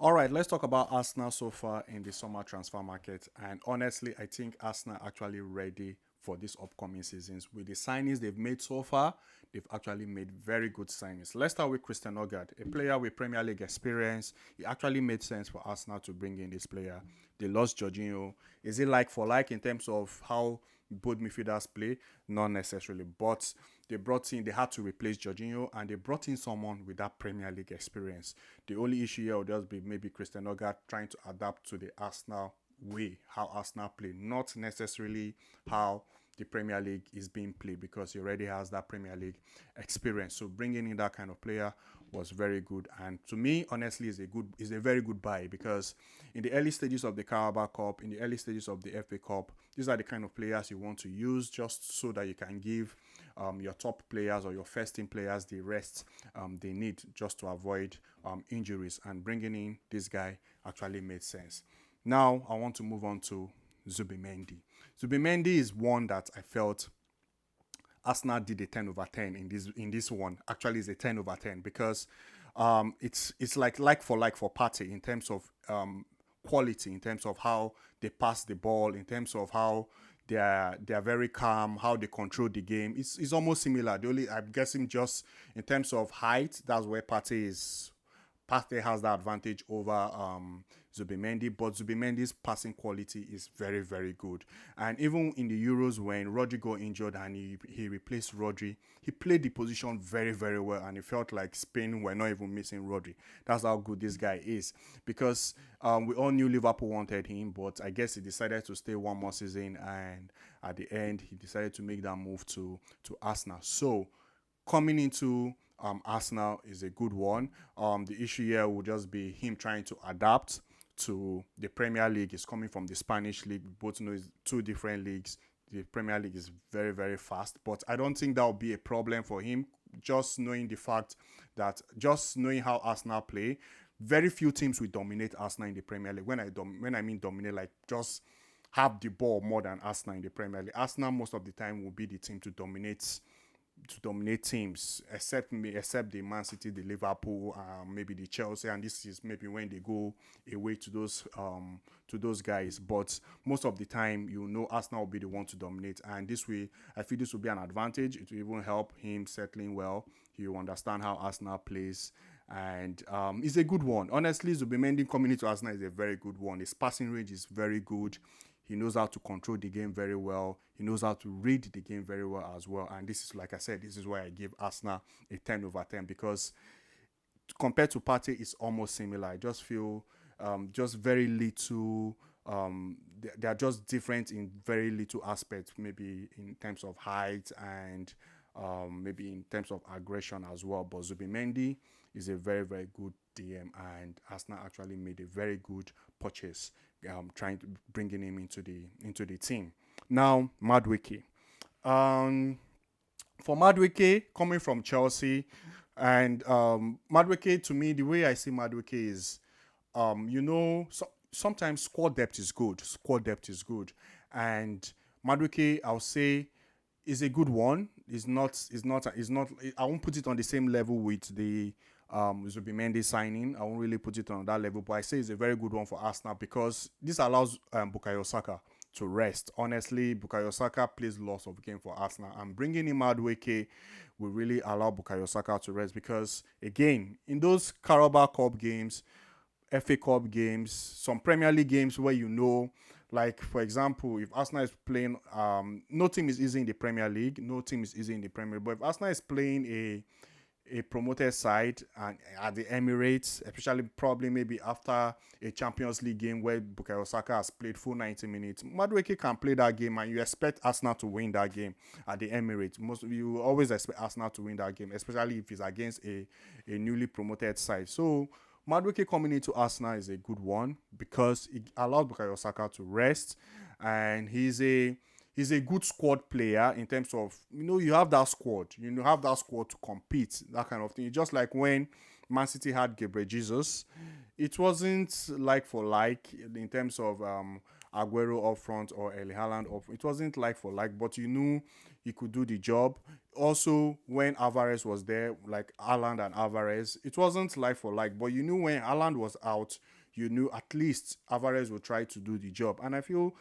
All right, let's talk about Arsenal so far in the summer transfer market. And honestly, I think Arsenal are actually ready for this upcoming seasons. With the signings they've made so far, they've actually made very good signings. Let's start with Christian Ogard, a player with Premier League experience. It actually made sense for Arsenal to bring in this player. They lost Jorginho. Is it like for like in terms of how both midfielders play? Not necessarily, but they had to replace Jorginho and they brought in someone with that Premier League experience. The only issue here will just be maybe Christian Ogard trying to adapt to the Arsenal way, how Arsenal play, not necessarily how the Premier League is being played because he already has that Premier League experience. So bringing in that kind of player was very good, and to me, honestly, is a very good buy because in the early stages of the Carabao Cup, in the early stages of the FA Cup, these are the kind of players you want to use just so that you can give your top players or your first team players the rest they need just to avoid injuries. And bringing in this guy actually made sense. Now I want to move on to Zubimendi. Zubimendi is one that I felt Arsenal did a 10 over 10 in this one. Actually, it's a 10 over 10 because it's like for Partey in terms of quality, in terms of how they pass the ball, in terms of how they are very calm, how they control the game. It's almost similar. The only I'm guessing just in terms of height, that's where Partey has that advantage over Zubimendi, but Zubimendi's passing quality is very, very good. And even in the Euros, when Rodri got injured and he replaced Rodri, he played the position very, very well, and it felt like Spain were not even missing Rodri. That's how good this guy is. Because we all knew Liverpool wanted him, but I guess he decided to stay one more season, and at the end, he decided to make that move to Arsenal. So coming into Arsenal is a good one. The issue here will just be him trying to adapt to the Premier League. Is coming from the Spanish league. We both know it's two different leagues. The Premier League is very, very fast, but I don't think that will be a problem for him. Just knowing how Arsenal play, very few teams will dominate Arsenal in the Premier League. When I mean dominate, like just have the ball more than Arsenal in the Premier League. Arsenal most of the time will be the team to dominate teams, except the Man City, the Liverpool, maybe the Chelsea, and this is maybe when they go away to those guys. But most of the time, Arsenal will be the one to dominate, and this way, I feel this will be an advantage. It will even help him settling well. He will understand how Arsenal plays. And it's a good one. Honestly, Zubimendi coming into Arsenal is a very good one. His passing range is very good. He knows how to control the game very well. He knows how to read the game very well as well. And this is, like I said, this is why I give Arsenal a 10 over 10 because compared to Partey, it's almost similar. I just feel just very little. They are just different in very little aspects, maybe in terms of height and maybe in terms of aggression as well. But Zubimendi is a very, very good DM, and Arsenal actually made a very good purchase, trying to bringing him into the team. Now, Madueke. Um, for Madueke coming from Chelsea, and Madueke to me, the way I see Madueke is, sometimes squad depth is good. Squad depth is good, and Madueke, I'll say, is a good one. Is not. I won't put it on the same level with the Zubimendi signing. I won't really put it on that level, but I say it's a very good one for Arsenal because this allows Bukayo Saka to rest. Honestly, Bukayo Saka plays lots of game for Arsenal, and bringing him Madueke will really allow Bukayo Saka to rest because again, in those Carabao Cup games, FA Cup games, some Premier League games where like for example, if Arsenal is playing, no team is easy in the Premier League, no team is easy in the Premier League, but if Arsenal is playing a promoted side and at the Emirates, especially probably maybe after a Champions League game where Bukayo Saka has played full 90 minutes, Madueke can play that game and you expect Arsenal to win that game at the Emirates. Most of you always expect Arsenal to win that game, especially if it's against a newly promoted side. So Madueke coming into Arsenal is a good one because it allows Bukayo Saka to rest, and he's a good squad player in terms of you have that squad, have that squad to compete, that kind of thing. It's just like when Man City had Gabriel Jesus, it wasn't like for like in terms of Aguero up front or Erling Haaland up. It wasn't like for like, but you knew he could do the job. Also, when Alvarez was there, like Haaland and Alvarez, it wasn't like for like, but you knew when Haaland was out, you knew at least Alvarez would try to do the job. And I feel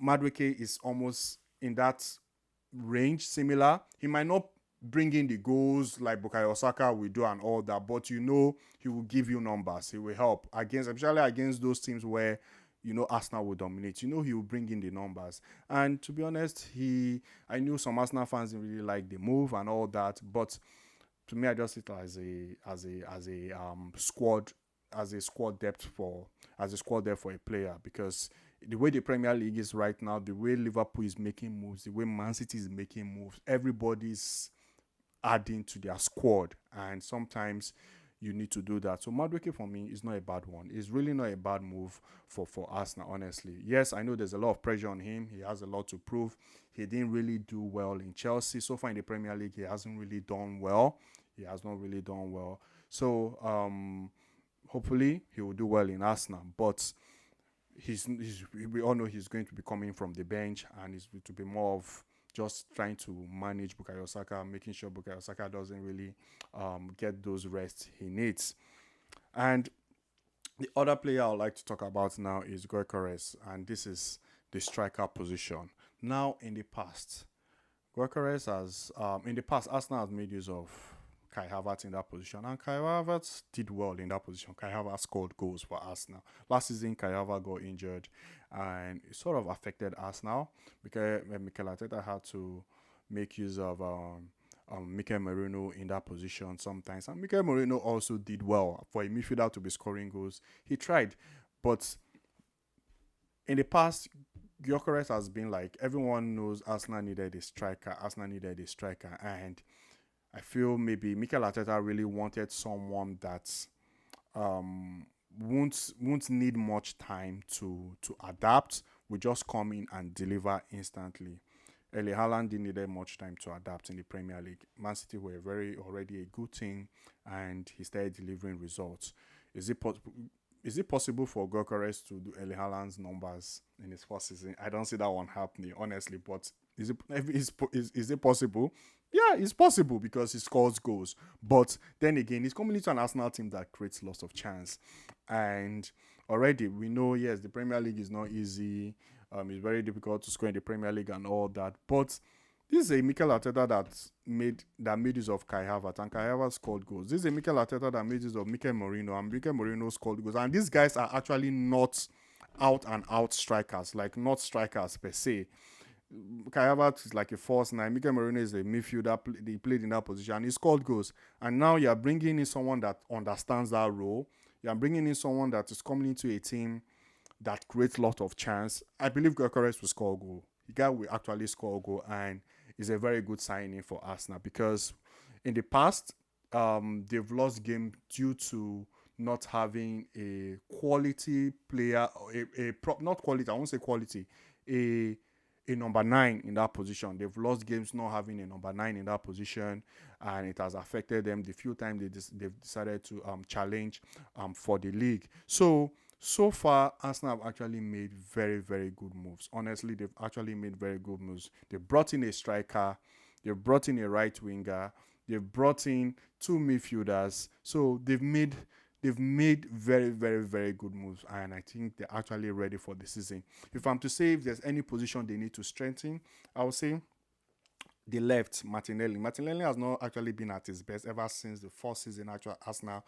Madueke is almost in that range, similar. He might not bring in the goals like Bukayo Saka will do and all that, but you know he will give you numbers. He will help against, especially against those teams where you know Arsenal will dominate. You know he will bring in the numbers. And to be honest, I knew some Arsenal fans didn't really like the move and all that, but to me, I just see it as a squad depth for as a squad depth for a player because the way the Premier League is right now, the way Liverpool is making moves, the way Man City is making moves, everybody's adding to their squad, and sometimes you need to do that. So Madueke for me is not a bad one. It's really not a bad move for Arsenal, honestly. Yes, I know there's a lot of pressure on him. He has a lot to prove. He didn't really do well in Chelsea. So far in the Premier League, he hasn't really done well. He has not really done well. So hopefully he will do well in Arsenal. But we all know he's going to be coming from the bench, and it's to be more of just trying to manage Bukayo Saka, making sure Bukayo Saka doesn't really get those rests he needs. And the other player I would like to talk about now is Gyökeres, and this is the striker position. Now, in the past, Arsenal has made use of Kai Havertz in that position, and Kai Havertz did well in that position. Kai Havertz scored goals for Arsenal. Last season, Kai Havertz got injured, and it sort of affected Arsenal because Mikel Arteta had to make use of Mikel Merino in that position sometimes. And Mikel Merino also did well for a midfielder to be scoring goals. He tried, but in the past, Gyökeres has been like everyone knows Arsenal needed a striker. And I feel maybe Mikel Arteta really wanted someone that won't need much time to adapt. Will just come in and deliver instantly. Erling Haaland didn't need much time to adapt in the Premier League. Man City were already a good team, and he started delivering results. Is it possible for Gyökeres to do Erling Haaland's numbers in his first season? I don't see that one happening, honestly. But is it possible? Yeah, it's possible because he scores goals. But then again, he's coming into an Arsenal team that creates lots of chance. And already we know, yes, the Premier League is not easy. It's very difficult to score in the Premier League and all that. But this is a Mikel Arteta that made use of Kai Havertz, and Kai Havertz scored goals. This is a Mikel Arteta that made use of Mikel Merino, and Mikel Merino scored goals. And these guys are actually not out and out strikers, like not strikers per se. Kai Havertz is like a false nine. Mikel Merino is a midfielder. He played in that position and he scored goals. And now you're bringing in someone that understands that role. You're bringing in someone that is coming into a team that creates a lot of chance. I believe Gyökeres will score a goal. The guy will actually score a goal, and is a very good signing for Arsenal because in the past they've lost game due to not having a quality player, not quality. I won't say quality, a number 9 in that position. They've lost games not having a number 9 in that position, and it has affected them the few times they've decided to challenge for the league. So far, Arsenal have actually made very, very good moves. Honestly, they've actually made very good moves. They brought in a striker, they've brought in a right winger, they've brought in 2 midfielders. So they've made very, very, very good moves, and I think they're actually ready for the season. If I'm to say if there's any position they need to strengthen, I would say the left, Martinelli. Martinelli has not actually been at his best ever since the first season Arsenal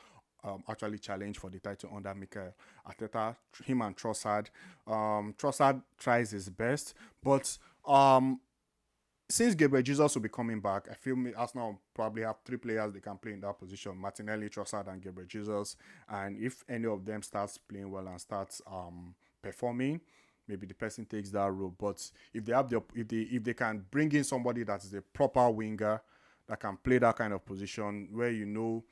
actually challenged for the title under Mikel Arteta. Him and Trossard. Trossard tries his best, but since Gabriel Jesus will be coming back, I feel Arsenal probably have 3 players they can play in that position: Martinelli, Trossard, and Gabriel Jesus. And if any of them starts playing well and starts performing, maybe the person takes that role. But if they have if they can bring in somebody that is a proper winger that can play that kind of position, where you know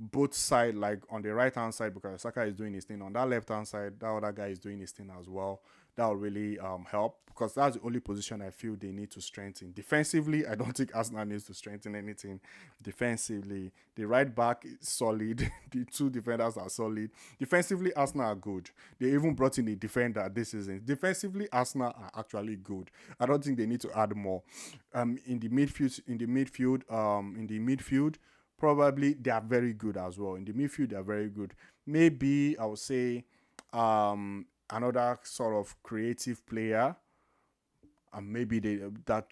both side, like on the right hand side, because Saka is doing his thing. On that left hand side, that other guy is doing his thing as well. That will really help, because that's the only position I feel they need to strengthen. Defensively, I don't think Arsenal needs to strengthen anything. Defensively, the right back is solid. The two defenders are solid. Defensively, Arsenal are good. They even brought in a defender this season. Defensively, Arsenal are actually good. I don't think they need to add more. In the midfield, probably they are very good as well. In the midfield, they are very good. Maybe I would say another sort of creative player, and maybe that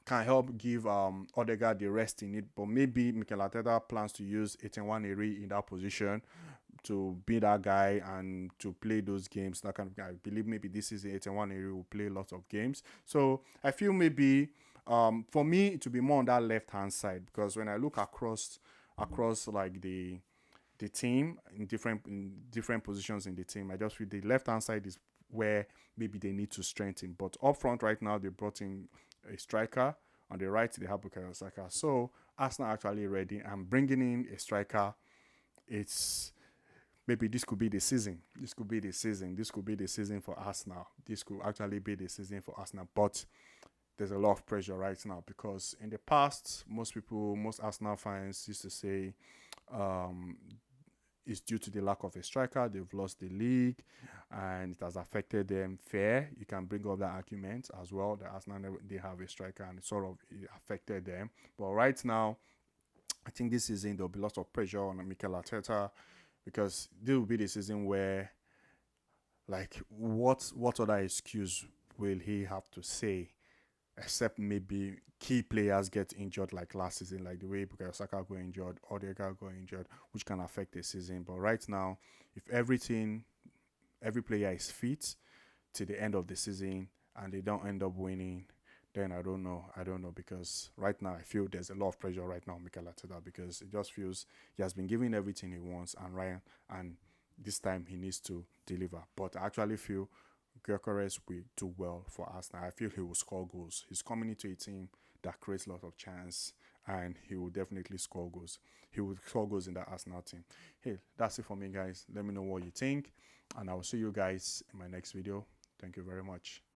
can help give Odegaard the rest in it. But maybe Mikel Arteta plans to use Etienne in that position to be that guy and to play those games. That kind of guy. I believe maybe this is Etienne will play lots of games. So I feel maybe for me it will be more on that left hand side, because when I look across like the team in different positions in the team, I just feel the left hand side is where maybe they need to strengthen. But up front right now, they brought in a striker. On the right, they have Bukayo Saka. So Arsenal actually ready and bringing in a striker. It's maybe this could be the season. This could be the season. This could be the season for Arsenal. This could actually be the season for Arsenal. But there's a lot of pressure right now, because in the past, most Arsenal fans used to say um, it's due to the lack of a striker. They've lost the league and it has affected them. Fair. You can bring up that argument as well. The Arsenal, they have a striker and it affected them. But right now, I think this season there'll be lots of pressure on Mikel Arteta, because this will be the season where, like, what other excuse will he have to say, except maybe key players get injured like last season, like the way Bukayo Saka got injured, Odegaard got injured, which can affect the season. But right now, if every player is fit to the end of the season and they don't end up winning, then I don't know. I don't know, because right now I feel there's a lot of pressure right now on Mikel Arteta, because it just feels he has been giving everything he wants, and this time he needs to deliver. But I actually feel Gyökeres will do well for Arsenal. I feel he will score goals. He's coming into a team that creates a lot of chance, and he will definitely score goals. He will score goals in the Arsenal team. Hey, that's it for me, guys. Let me know what you think, and I will see you guys in my next video. Thank you very much.